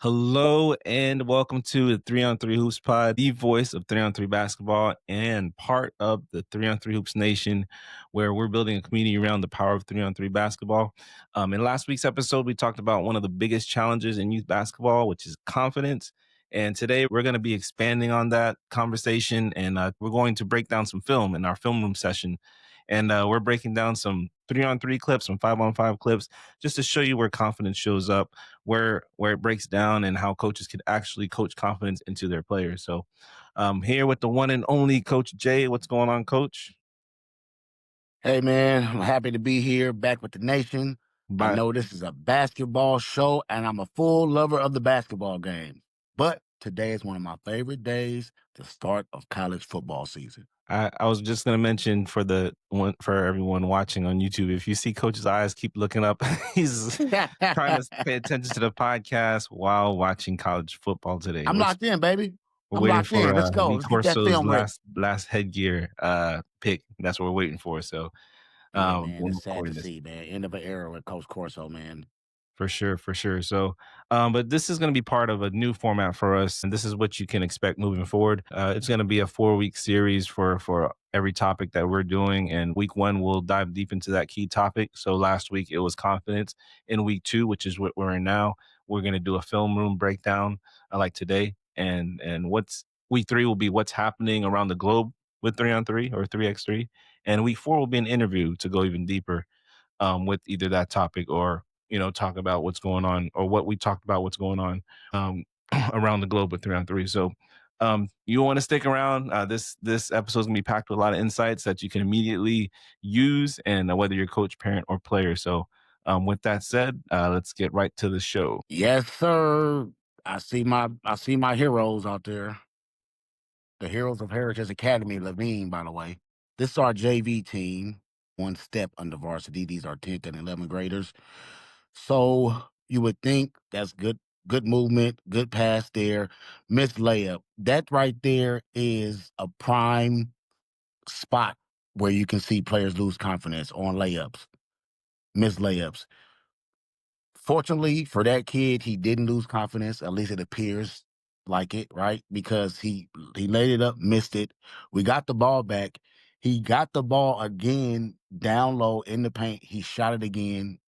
Hello and welcome to the 3 on 3 Hoops Pod, the voice of 3 on 3 basketball and part of the 3 on 3 Hoops Nation, where we're building a community around the power of 3 on 3 basketball. In last week's episode, we talked about one of the biggest challenges in youth basketball, which is confidence. And today we're going to be expanding on that conversation and we're going to break down some film in our film room session. And we're breaking down some 3 on 3 clips, some 5 on 5 clips, just to show you where confidence shows up, where it breaks down and how coaches can actually coach confidence into their players. So here with the one and only Coach Jay. What's going on, Coach? Hey man, I'm happy to be here back with the nation. I But know this is a basketball show and I'm a full lover of the basketball game. But today is one of my favorite days, the start of college football season. I was just gonna mention for the one for everyone watching on YouTube, if you see Coach's eyes keep looking up, he's trying to pay attention to the podcast while watching college football today. I'm locked in, baby. We're I'm waiting locked in. for Let's go. Lee Let's get that Corso's film ready. last headgear pick. That's what we're waiting for. So Yeah, man, when it's sad to recording this. see, man. End of an era with Coach Corso, man. For sure, for sure. So, but this is going to be part of a new format for us, and this is what you can expect moving forward. It's going to be a 4 week series for every topic that we're doing, and week one we'll dive deep into that key topic. So last week it was confidence. In week two, which is what we're in now, we're going to do a film room breakdown, like today, and what's week three will be what's happening around the globe with 3 on 3 or 3x3, and week four will be an interview to go even deeper with either that topic or talk about what's going on or what we talked about what's going on um, around the globe with 3 on 3. So you want to stick around. This episode is gonna be packed with a lot of insights that you can immediately use, and whether you're coach, parent, or player. So with that said, let's get right to the show. Yes, sir. I see my heroes out there. The Heroes of Heritage Academy, Levine, by the way. This is our JV team, one step under varsity. These are 10th and 11th graders. So you would think that's good movement, good pass there, missed layup. That right there is a prime spot where you can see players lose confidence on layups, missed layups. Fortunately for that kid, he didn't lose confidence. At least it appears like it, right? Because he laid it up, missed it. We got the ball back. He got the ball again down low in the paint. He shot it again,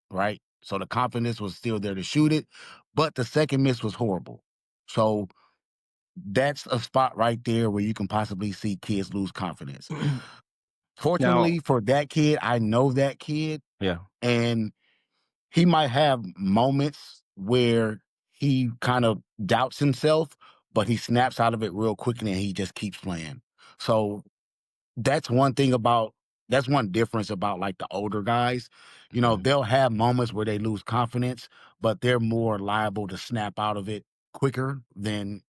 right? So the confidence was still there to shoot it, but the second miss was horrible. So that's a spot right there where you can possibly see kids lose confidence. Now, Fortunately for that kid, I know that kid, yeah. and he might have moments where he kind of doubts himself, but he snaps out of it real quickly and he just keeps playing. So that's one thing about that's one difference about like the older guys. Mhm. They'll have moments where they lose confidence, but they're more liable to snap out of it quicker than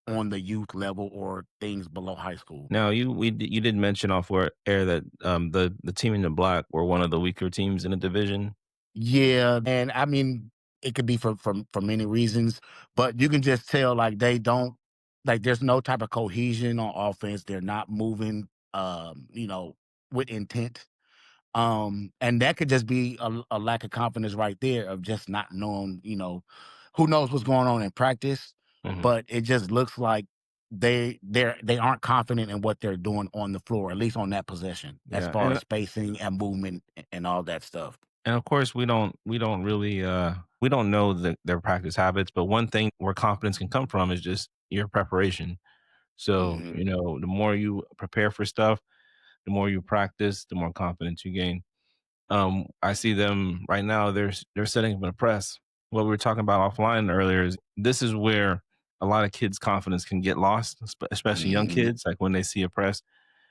on the youth level or things below high school. Now you did mention off air that the team in the black were one of the weaker teams in the division. Yeah, and I mean, it could be for many reasons, but you can just tell like they don't like there's no type of cohesion on offense. They're not moving with intent. And that could just be a lack of confidence right there of just not knowing, who knows what's going on in practice, Mhm. but it just looks like they aren't confident in what they're doing on the floor, at least on that possession, as Yeah, far as spacing and movement and all that stuff. and of course, we don't really we don't know their practice habits, but one thing where confidence can come from is just your preparation. So, Mhm. the more you prepare for stuff, the more you practice, the more confidence you gain. I see them right now, they're setting up in a press. What we were talking about offline earlier is this is where a lot of kids' confidence can get lost, especially young Mhm. kids, like when they see a press.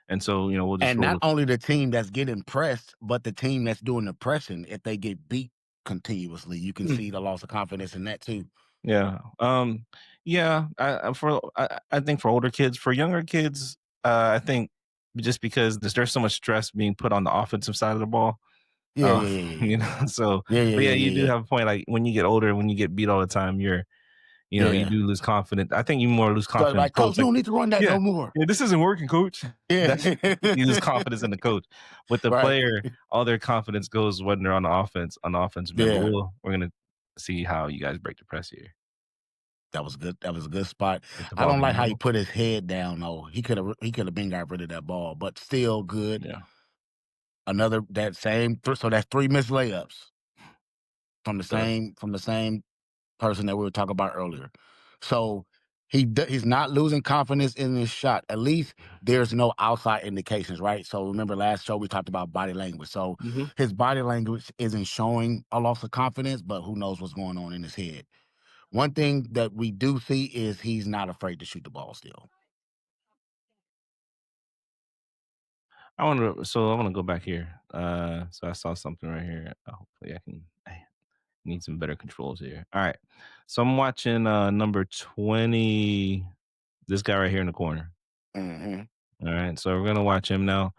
And so, we'll just And roll. not only the team that's getting pressed, but the team that's doing the pressing, if they get beat continuously, you can see the loss of confidence in that too. Yeah. Yeah, I think for older kids, for younger kids, I think just because there's so much stress being put on the offensive side of the ball. Yeah, Uh, yeah, yeah, yeah, yeah. so Yeah, yeah, but yeah, yeah, you yeah, do yeah. have a point. Like when you get older, when you get beat all the time, you Yeah. do lose confidence. I think you more lose So confidence, like, coach. coach, you Like, don't need to run that yeah, no more. yeah, this isn't working, coach. That's Yeah. you lose confidence in the coach. With the Right. player, all their confidence goes when they're on the offense, on the offensive end. But Yeah. we're gonna see how you guys break the press here. That was good. That was a good spot. Get the I ball don't in the like how he middle. put his head down though. He could have been got rid of that ball, but still good. Yeah. Another that same so that's 3 missed layups So from the same person that we were talking about earlier. So he's not losing confidence in his shot. At least there's no outside indications, right? So remember last show we talked about body language. So mhm. his body language isn't showing a loss of confidence, but who knows what's going on in his head. One thing that we do see is he's not afraid to shoot the ball still. I wanna go back here. So I saw something right here. Hopefully I can I need some better controls here. All right. So I'm watching number 20, this guy right here in the corner. Hmm. All right. So we're gonna watch him now.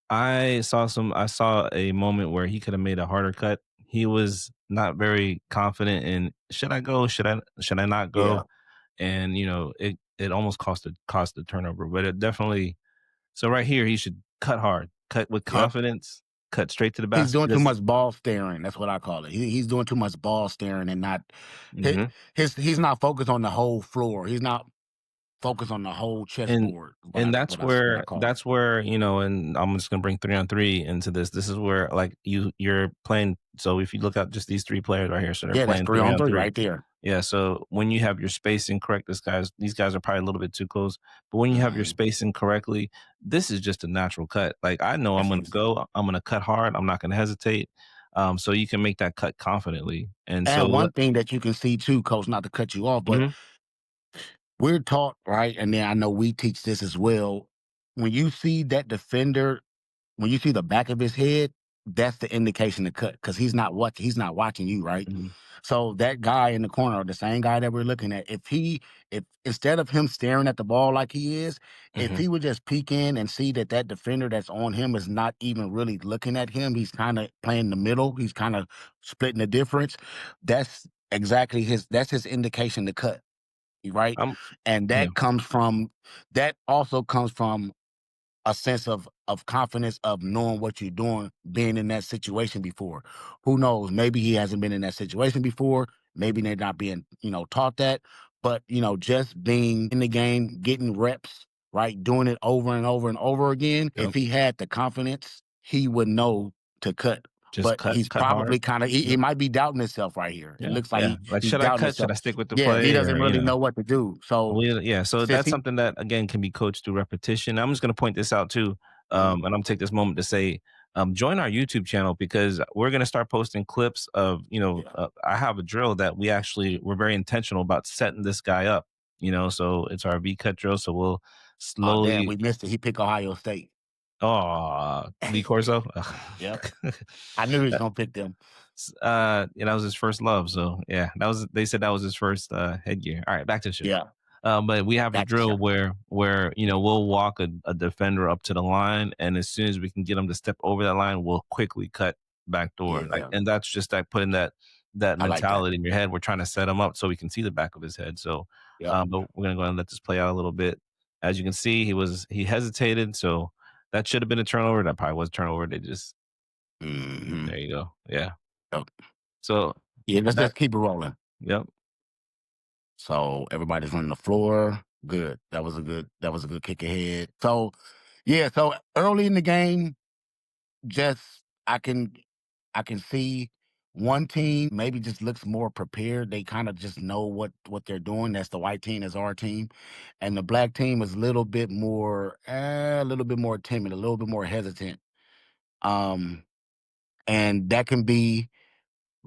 I saw a moment where he could have made a harder cut. He was not very confident in should I go? Should I not Yeah. go? And it almost cost a turnover. But it definitely, so right here he should cut hard, cut with Yep. confidence, cut straight to the He's basket. doing too Just much ball staring. That's what I call it. He's doing too much ball staring and not his, mhm. he's not focused on the whole floor. He's not focused on the whole and chessboard. and What I call it. that's where, and I'm just gonna bring 3-on-3 into this. This is where, like, you're playing. So if you look at just these three players right here, so they're Yeah, that's playing three three on on three three. right there. Yeah, so when you have your spacing correct, these guys are probably a little bit too close. But when you have your Mhm. spacing correctly, this is just a natural cut. Like, I know I'm Yes, gonna he's go, I'm gonna cut hard, I'm not gonna hesitate. So you can make that cut confidently. And so and one thing that you can see too, coach, not to cut you off, but mhm, we're taught, right? And then I know we teach this as well. When you see that defender, when you see the back of his head, that's the indication to cut because he's not watching you, right? mhm, So that guy in the corner, the same guy that we're looking at, if instead of him staring at the ball like he is, if mhm. he would just peek in and see that that defender that's on him is not even really looking at him, he's kind of playing the middle, he's kind of splitting the difference. That's exactly that's his indication to cut, right? I'm And yeah, that also comes from a sense of confidence of knowing what you're doing, being in that situation before. Who knows? Maybe he hasn't been in that situation before. Maybe they're not being, taught that. But just being in the game, getting reps, right, doing it over and over and over again. If yep. he had the confidence, he would know to cut. Just But he's cut hard. probably kind of he Yep. might be doubting himself right here. It Yeah, looks like yeah. Like, he's should I doubting cut? Should himself. I stick with the Yeah, he play? doesn't Or, really know what to do. So yeah. So since that's he something that again can be coached through repetition. I'm just going to point this out too, Mhm. and I'm gonna take this moment to say, join our YouTube channel because we're going to start posting clips of, Yeah. I have a drill that we're very intentional about setting this guy up. So it's our V cut drill. So we'll Oh damn, slowly. we missed it. He picked Ohio State. Oh, Lee Corso. Yep. I knew he was gonna pick them. Yeah, that was his first love. So yeah, they said that was his first headgear. All right, back to the show. Yeah. But we have a Back to show. drill where we'll walk a defender up to the line, and as soon as we can get him to step over that line, we'll quickly cut back door. Like, Yeah. and that's just like putting that I like that. mentality in your head. We're trying to set him up so we can see the back of his head. So, Yep. but we're gonna go and let this play out a little bit. As you can see, he hesitated, so that should have been a turnover. That probably was a turnover. They just Mhm. there you go. Yeah. Yep. So Yeah, let's that just keep it rolling. yep. So everybody's running the floor. Good. That was a good kick ahead. So yeah, so early in the game, just I can I can see one team maybe just looks more prepared. They kind of just know what they're doing. That's the white team, that's our team, and the black team is a little bit more timid, a little bit more hesitant. Um, and that can be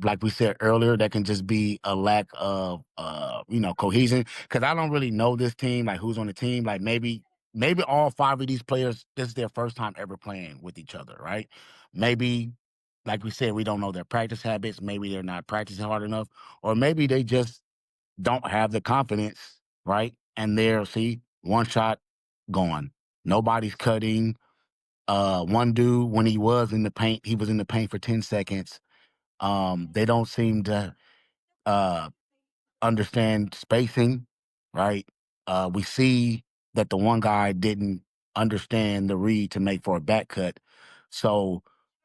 like we said earlier, that can just be a lack of cohesion. Because I don't really know this team, like who's on the team. Like maybe all five of these players, this is their first time ever playing with each other, right? Maybe, like we said, we don't know their practice habits. Maybe they're not practicing hard enough, or maybe they just don't have the confidence, right? And they're see one shot gone. Nobody's cutting. One dude when he was in the paint, he was in the paint for 10 seconds. They don't seem to uh, understand spacing, right? We see that the one guy didn't understand the read to make for a back cut. So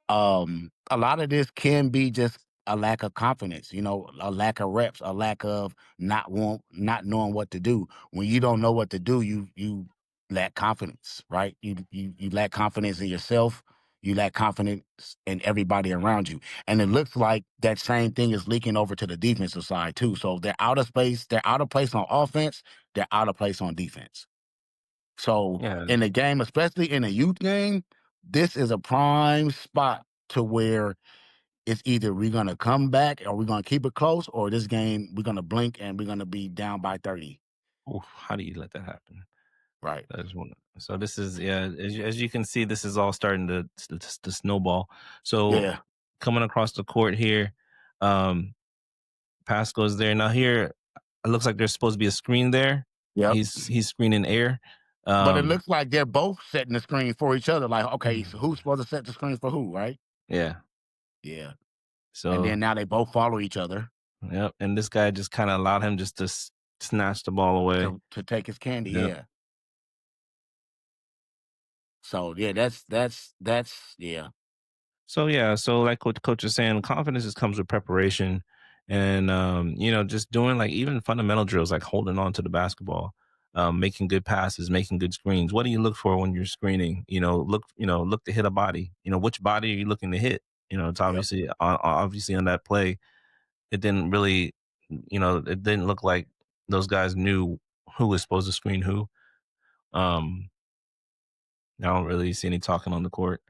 a lot of this can be just a lack of confidence, a lack of reps, a lack of not knowing what to do. When you don't know what to do, you lack confidence, right? You lack confidence in yourself. You lack confidence in everybody around you. And it looks like that same thing is leaking over to the defensive side too. So they're out of space, they're out of place on offense, they're out of place on defense. So Yeah. in a game, especially in a youth game, this is a prime spot to where it's either we're gonna come back or we're gonna keep it close, or this game we're gonna blink and we're gonna be down by 30. Oof, how do you let that happen? Right. That's one. So this is, yeah, as you can see, this is all starting to snowball. So Yeah. coming across the court here, um, Pascal's there now. Here, it looks like there's supposed to be a screen there. Yep. He's screening air. But it Um, looks like they're both setting the screen for each other. Like, okay, so who's supposed to set the screen for who, right? yeah. Yeah. And So then now they both follow each other yep, and this guy just kind of allowed him just to snatch the ball away. to take his candy. Yep. Yeah. So yeah, that's yeah. So yeah, so like what coach is saying, confidence just comes with preparation, and just doing like even fundamental drills like holding on to the basketball, making good passes, making good screens. What do you look for when you're screening? Look to hit a body. Which body are you looking to hit? It's Yep. obviously on that play, it didn't really, it didn't look like those guys knew who was supposed to screen who. Um, I don't really see any talking on the court.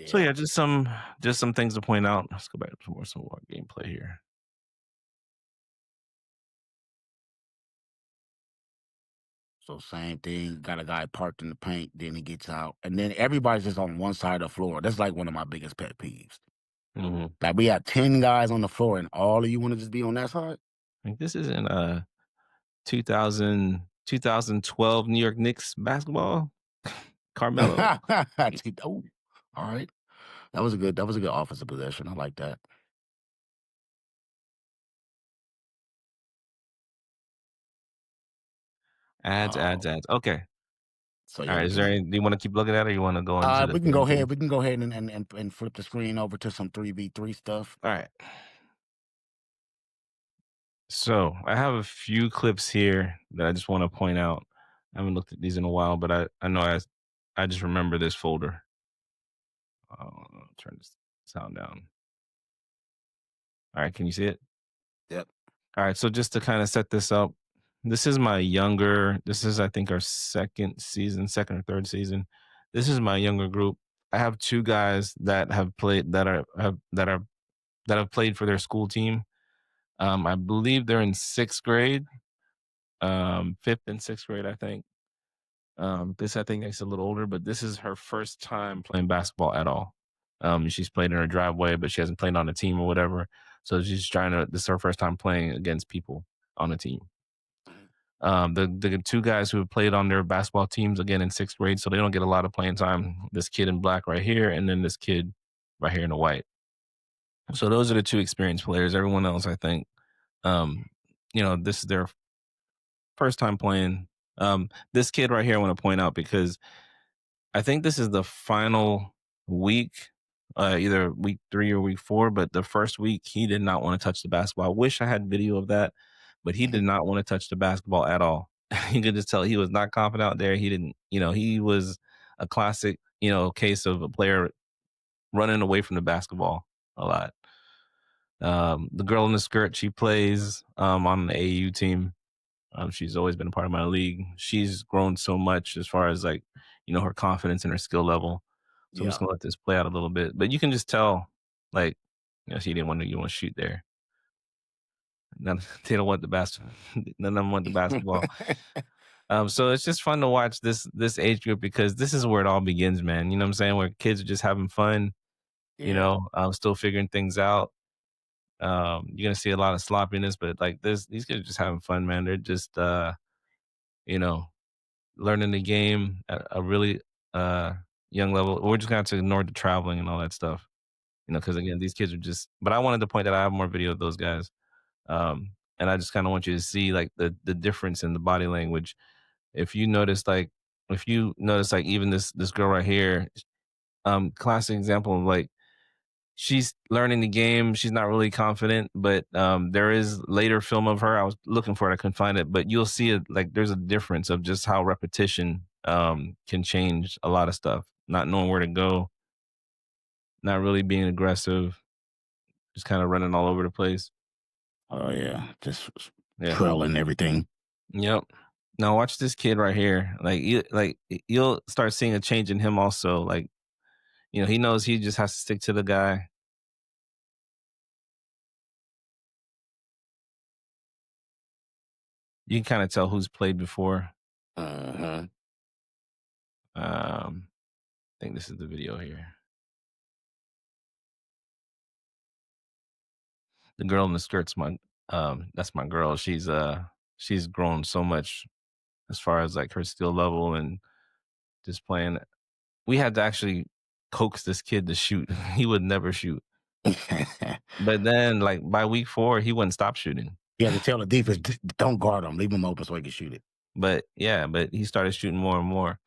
So Yeah. yeah, just some things to point out. Let's go back to some more gameplay here. So same thing, got a guy parked in the paint, then he gets out, and then everybody's just on one side of the floor. That's like one of my biggest pet peeves. Hmm. Like we have 10 guys on the floor and all of you want to just be on that side? Like this is in 2012 New York Knicks basketball. Carmelo Oh, all right. That was a good offensive possession. I like that. ads, ads, Oh, ads. Okay. so All yeah, right. we Is there can any, do you want to keep looking at it or you want to go into the we can go gameplay? ahead. We can go ahead and flip the screen over to some 3v3 stuff. All right. So I have a few clips here that I just want to point out. I haven't looked at these in a while, but I know I just remember this folder. Turn this sound down. All right, can you see it? Yep. All right, so just to kind of set this up, this is I think our second or third season. This is my younger group. I have two guys that have played that have played for their school team. I believe they're in sixth grade, fifth and sixth grade, I think. This I think is a little older, but this is her first time playing basketball at all. She's played in her driveway, but she hasn't played on a team or whatever. So she's trying to. This is her first time playing against people on a team. The two guys who have played on their basketball teams again in sixth grade, so they don't get a lot of playing time. This kid in black right here, and then this kid right here in the white. So those are the two experienced players. Everyone else, I think, um, this is their first time playing. This kid right here, I want to point out because I think this is the final week, either week 3 or week 4, but the first week he did not want to touch the basketball. I wish I had video of that, but he did Mhm. not want to touch the basketball at all. You could just tell he was not confident out there. He didn't, he was a classic, case of a player running away from the basketball a lot. The girl in the skirt, she plays on the AU team. She's always been a part of my league. She's grown so much as far as like, her confidence and her skill level. So I'm just Yeah. gonna let this play out a little bit. But you can just tell, like, she didn't want to you want to shoot there. None they don't want the basketball. None of them want the basketball. So it's just fun to watch this age group because this is where it all begins, man. You know what I'm saying? Where kids are just having fun, Yeah. still figuring things out. You're gonna see a lot of sloppiness, but like these kids are just having fun, man. They're just you know, learning the game at a really uh young level. We're just gonna have to ignore the traveling and all that stuff, because again, these kids are just. But I wanted to point that I have more video of those guys, and I just kind of want you to see like the difference in the body language. If you notice, even this girl right here, classic example of like she's learning the game. She's not really confident, but there is later film of her. I was looking for it, I couldn't find it, but you'll see it. Like there's a difference of just how repetition can change a lot of stuff. Not knowing where to go, not really being aggressive, just kind of running all over the place. Oh yeah, just Yeah. trailing everything. Yep. Now watch this kid right here. You'll start seeing a change in him also. Like, he knows he just has to stick to the guy. You can kind of tell who's played before. Uh-huh. I think this is the video here. The girl in the skirt's my that's my girl. She's grown so much as far as like her skill level and just playing. We had to actually coax this kid to shoot. He would never shoot. But then like by week 4, he wouldn't stop shooting. You have to tell the defense, Don't guard him. Leave him open so he can shoot it." But yeah, but he started shooting more and more.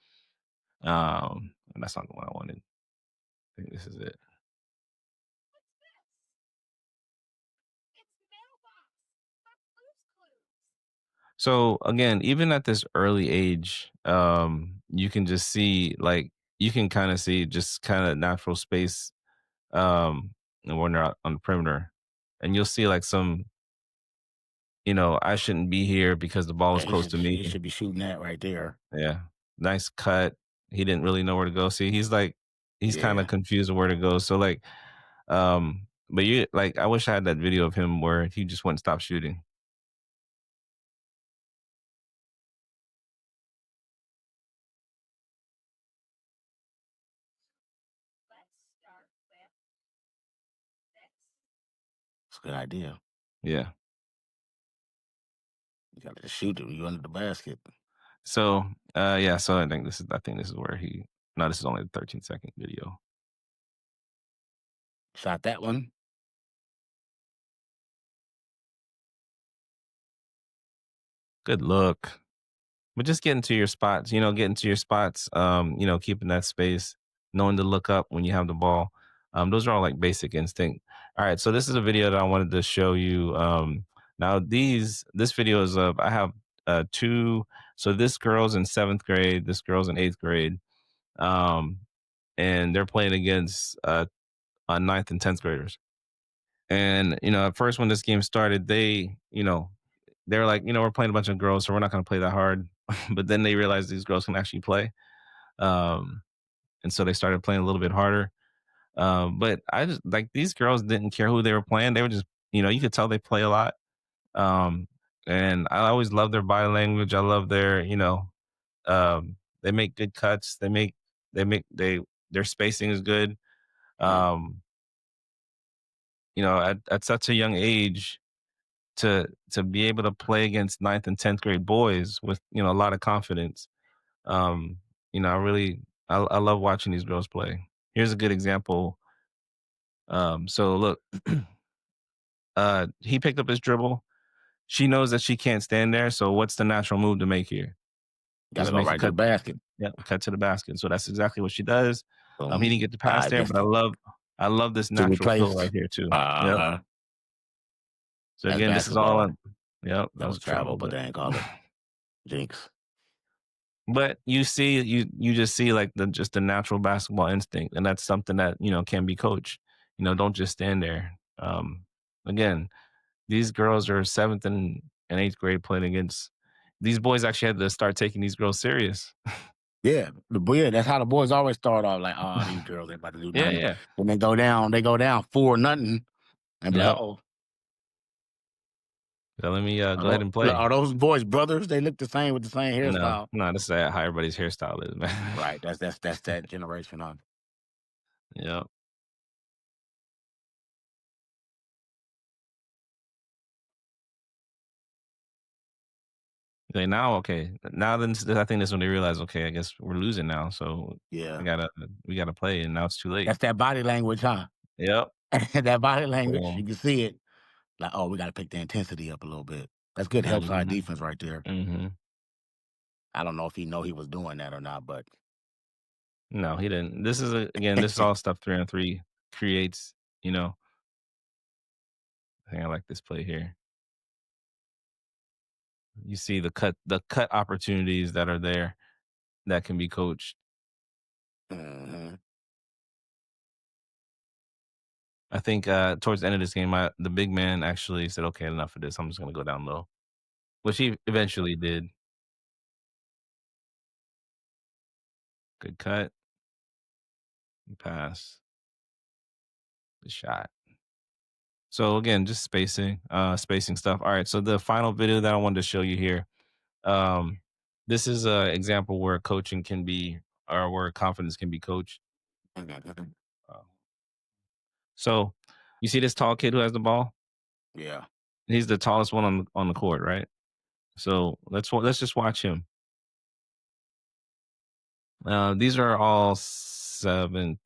And that's not the one I wanted. I think this is it. So again, even at this early age, you can just see like you can kind of see just kind of natural space and when they're out on the perimeter. And you'll see like some, I shouldn't be here because the ball Yeah, was close to me. he should be shooting that right there. Yeah. Nice cut. He didn't really know where to go. See, he's kind of Yeah, confused of where to go. So like but you like I wish I had that video of him where he just wouldn't stop shooting. it's a good idea. Yeah. You got to just shoot it when you under the basket. So yeah, so I think this is where he no, this is only the 13-second video. Shot that one. Good look. But just getting to your spots, keeping that space, knowing to look up when you have the ball. Those are all like basic instinct. All right, so this is a video that I wanted to show you. Now this video is of I have two. So this girl's in 7th grade, this girl's in 8th grade, um, and they're playing against ninth and 10th graders. And at first when this game started, they were like, we're playing a bunch of girls, so we're not going to play that hard. But then they realized these girls can actually play, um, and so they started playing a little bit harder. But I just like these girls didn't care who they were playing. They were just, you could tell they play a lot. Um, and I always love their body language. I love they make good cuts. Their spacing is good. Yeah. Um, at such a young age, to be able to play against ninth and 10th grade boys with a lot of confidence. Um, I really I love watching these girls play. Here's a good example. So look, he picked up his dribble. She knows that she can't stand there. So what's the natural move to make here? Got to Just go make a right to the cut. basket. Yeah, cut to the basket. So that's exactly what she does. He Boom. didn't get the pass I there, but missed I it. love I love this To natural fill replace. right here too. Yep. Uh-huh. So That's again, this is all basketball. on. Yep, that That was was a travel, travel, but but they ain't call it jinx. but you just see like the natural basketball instinct, and that's something that can be coached. Don't just stand there. Again, these girls are 7th and 8th grade playing against these boys. Actually had to start taking these girls serious. Yeah, that's how the boys always start off like, "Oh, these girls ain't about to do Yeah, nothing." yeah, When they go down 4-0, and be like, yep. "Oh, So let me go ahead and play. are those boys brothers? They look the same with the same No, hairstyle." no, this is how everybody's hairstyle is, man. Right, that's that generation on. Yep. Like now, okay. Now then, I think that's when they realize, okay, I guess we're losing now, so we Yeah. gotta we gotta play, and now it's too late. That's that body language, huh? Yep. That body language, Boom. you can see it. Like, "Oh, we gotta pick the intensity up a little bit." That's good help side Hmm. defense right there. Hmm. I don't know if he know he was doing that or not, but No, he didn't. This is all stuff 3-on-3 creates. You know, I think I like this play here. You see the cut opportunities that are there that can be coached. Mhm. I think towards the end of this game, the big man actually said, "Okay, enough of this. I'm just gonna go down low," which he eventually did. Good cut, pass, the shot. So again, just spacing stuff. All right. So the final video that I wanted to show you here. Um, this is a example where coaching can be, or where confidence can be coached. Mhm. Uh, so you see this tall kid who has the ball? Yeah. He's the tallest one on the court, right? So let's just watch him. These are all seventh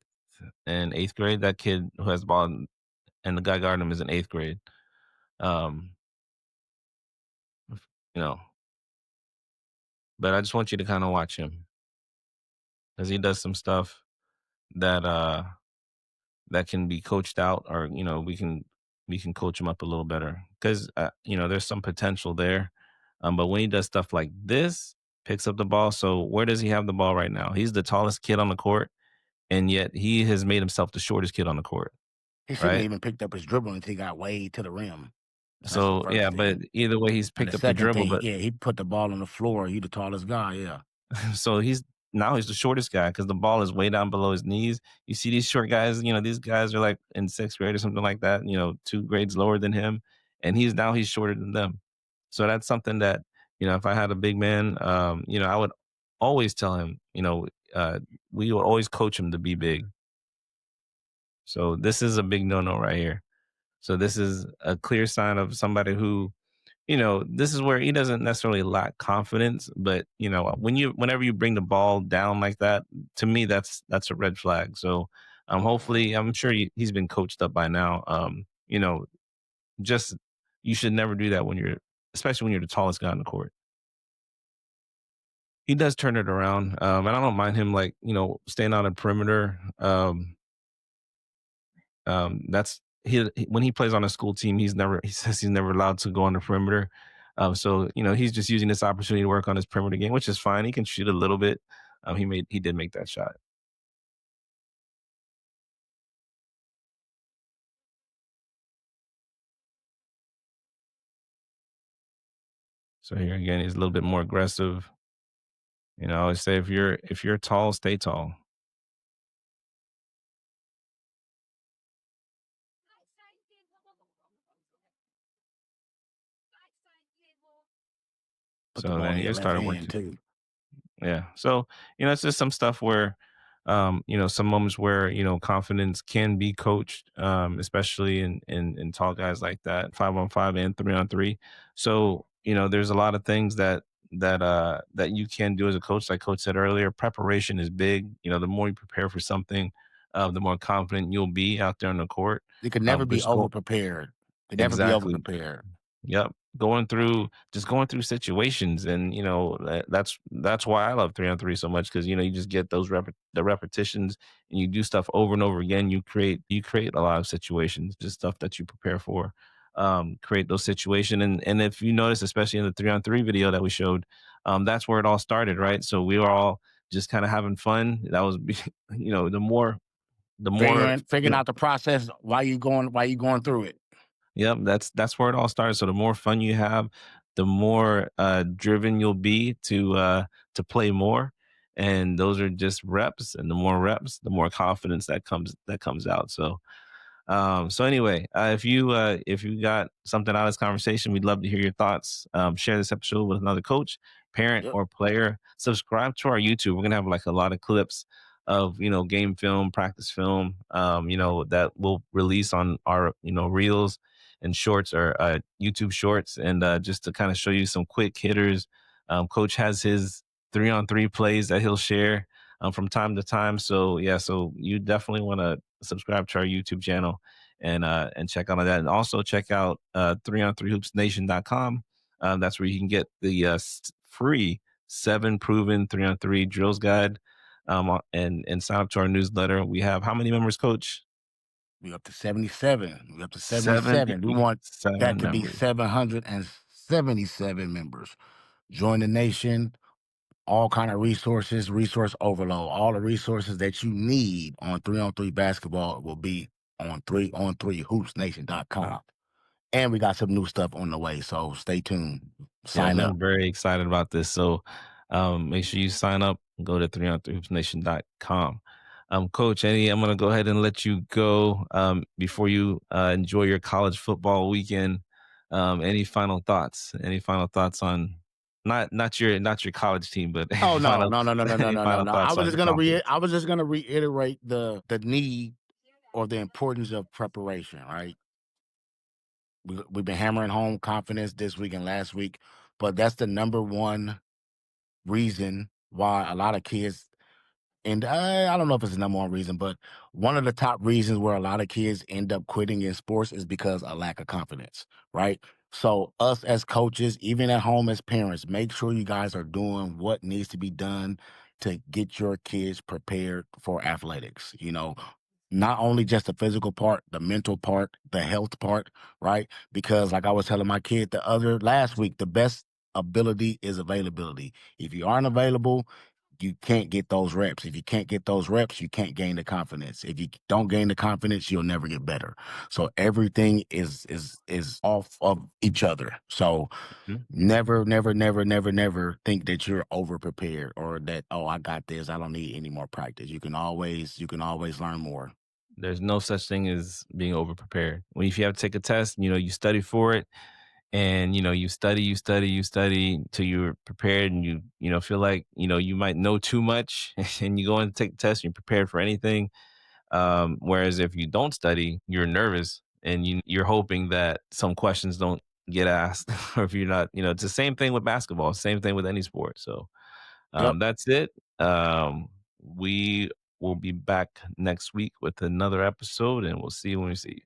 and eighth grade. That kid who has the ball and the guy guarding him is in eighth grade. Um, you know, but I just want you to kind of watch him because he does some stuff that that can be coached out, or we can coach him up a little better because there's some potential there. But when he does stuff like this, picks up the ball. So where does he have the ball right now? He's the tallest kid on the court, and yet he has made himself the shortest kid on the court, He shouldn't have right? even picked up his dribble until he got way to the rim. That's the So yeah, first but thing. either way, he's And the picked up the second dribble. thing, But yeah, he put the ball on the floor. He the tallest guy, yeah. so he's the shortest guy because the ball is way down below his knees. You see these short guys, these guys are like in sixth grade or something like that, two grades lower than him, and he's shorter than them. So that's something that, if I had a big man, I would always tell him, uh, we would always coach him to be big. So this is a big no-no right here. So this is a clear sign of somebody who, this is where he doesn't necessarily lack confidence, but whenever you bring the ball down like that, to me, that's a red flag. So, Mhm. hopefully, I'm sure he's been coached up by now. Just you should never do that especially when you're the tallest guy on the court. He does turn it around, and I don't mind him like staying on the perimeter. That's when he plays on a school team, he says he's never allowed to go on the perimeter. So he's just using this opportunity to work on his perimeter game, which is fine. He can shoot a little bit. He did make that shot. So here again, he's a little bit more aggressive. I always say if you're tall, stay tall. Put the So ball then in your you left started hand working. too. Yeah. So, it's just some stuff where, some moments where, confidence can be coached, especially in tall guys like that, 5-on-5 and 3-on-3. So, there's a lot of things that you can do as a coach. Like coach said earlier, preparation is big. The more you prepare for something, the more confident you'll be out there on the court. You could never be Just over go prepared. Could never be over exactly. prepared. Yep. Going through situations, and that's why I love 3-on-3 so much, because you just get the repetitions, and you do stuff over and over again. You create a lot of situations, just stuff that you prepare for. Create those situations, and if you notice, especially in the 3-on-3 video that we showed, that's where it all started, right? So we were all just kind of having fun. That was, the more, Figuring out the process while you going through it. yep, that's where it all started. So the more fun you have, the more driven you'll be to play more, and those are just reps. And the more reps, the more confidence that comes out. So anyway, if you got something out of this conversation, we'd love to hear your thoughts. Share this episode with another coach, parent, Yep. or player. Subscribe to our YouTube. We're gonna have like a lot of clips of game film, practice film, that we'll release on our reels and shorts, or YouTube shorts, and just to kind of show you some quick hitters. Coach has his 3-on-3 plays that he'll share from time to time. So yeah, so you definitely want to subscribe to our YouTube channel and check out on that. And also check out 3on3hoopsnation.com. That's where you can get the free 7 proven 3-on-3 drills guide, and sign up to our newsletter. We have how many members, Coach? We up to 77. We up to 77. We want that 77 to be members. 777 members. Join the nation. All kind of resources, resource overload. All the resources that you need on 3-on-3 basketball will be on 3on3hoopsnation.com. And we got some new stuff on the way, so stay tuned. Yes, Sign up. I'm very excited about this. So make sure you sign up. Go to 3on3hoopsnation.com. Coach, I'm going to go ahead and let you go before you enjoy your college football weekend. Any final thoughts? Any final thoughts on not your college team, but Oh no, no, no, no, no, no, any no, no, final no. thoughts on the conference? I was just gonna reiterate the need or the importance of preparation, right? We've been hammering home confidence this week and last week, but that's the number one reason why a lot of kids. And I don't know if it's the number one reason, but one of the top reasons where a lot of kids end up quitting in sports is because of lack of confidence, right? So, us as coaches, even at home as parents, make sure you guys are doing what needs to be done to get your kids prepared for athletics. Not only just the physical part, the mental part, the health part, right? Because, like I was telling my kid the other last week, the best ability is availability. If you aren't available, you can't get those reps. If you can't get those reps, you can't gain the confidence. If you don't gain the confidence, you'll never get better. So everything is off of each other. So Mhm. never, never, never, never, never think that you're over prepared or that, oh, I got this. I don't need any more practice. You can always learn more. There's no such thing as being over prepared. When if you have to take a test, you study for it, and you study till you're prepared, and you feel like you might know too much, and you go in to take the test, and you're prepared for anything. Whereas if you don't study, you're nervous, and you're hoping that some questions don't get asked, or if you're not, it's the same thing with basketball, same thing with any sport. So Yep. that's it. We will be back next week with another episode, and we'll see you when we see you.